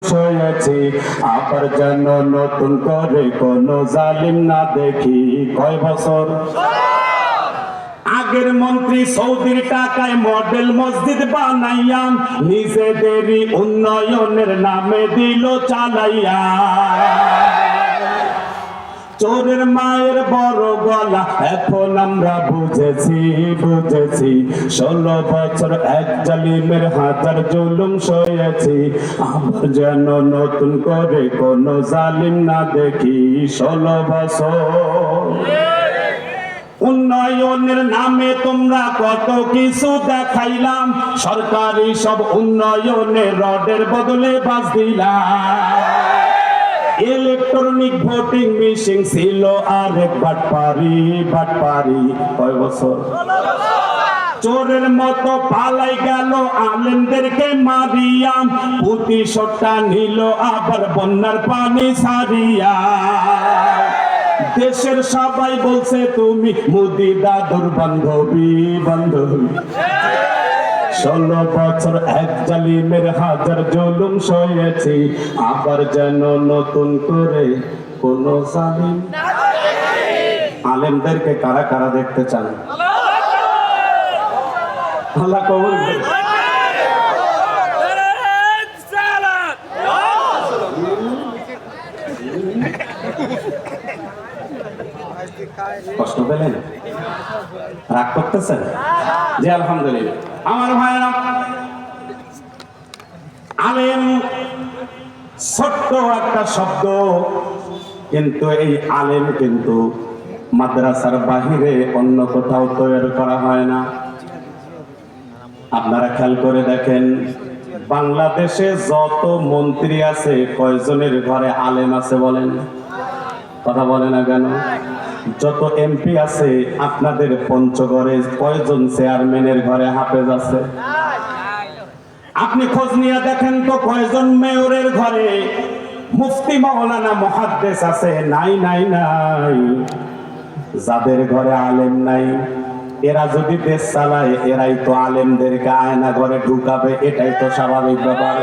হয়েছি আবার যেন নতুন করে কোন জালিম না দেখি। কয় বছর আগের মন্ত্রী সৌদির টাকায় মডেল মসজিদ বানাইয়া নিজেদেরই উন্নয়নের নামে দিল চালাইয়া। চোরের মায়ের বড় গলা এখন আমরা বুঝেছি 16 বছর এক জালিমের হাজার জুলুম সয়েছি আবার যেন নতুন করে কোন জালিম না দেখি। 16 বছর উন্নয়নের নামে তোমরা কত কিছু দেখাইলাম, সরকারি সব উন্নয়নে রডের বদলে বাস দিলাম। ইলেকট্রনিক ভোটিং মেশিন ছিল আরেক বাটপারি। কয় বছর চোরের মতো পালাই গেল আলেমদেরকে মারিয়াম, প্রতিশোধটা নিল আবার বন্যার পানি সারিয়া। দেশের সবাই বলছে তুমি মোদি দাদুর বান্ধবী। 16 বছর এক জালিমের হাজার জুলুম সয়েছি আবার যেন নতুন করে কোন জালিম। আলেমদেরকে কারা কারা দেখতে চান? আল্লাহ কবুল করুন। কষ্ট পেলেন? রাগ করতেছেন? জি আলহামদুলিল্লাহ। আমার ভাইরা, আলেম ছোট্ট একটা শব্দ, কিন্তু এই আলেম কিন্তু মাদ্রাসার বাহিরে অন্য কোথাও তৈরি করা হয় না। আপনারা খেয়াল করে দেখেন, বাংলাদেশে যত মন্ত্রী আছে কয়জনের ঘরে আলেম আছে বলেন? কথা বলে না কেন? যত এমপি আছে আপনাদের পঞ্চগড়ে কয়জন চেয়ারম্যানের ঘরে হাফেজ আছে? আপনি খোঁজ নিয়ে দেখেন তো কয়জন মেয়রের ঘরে মুফতি মাওলানা মুহাদ্দিস আছে? নাই। যাদের ঘরে আলেম নাই এরা যদি দেশ চালায় এরাই তো আলেমদেরকে আয়না ঘরে ঢুকাবে, এটাই তো স্বাভাবিক ব্যাপার।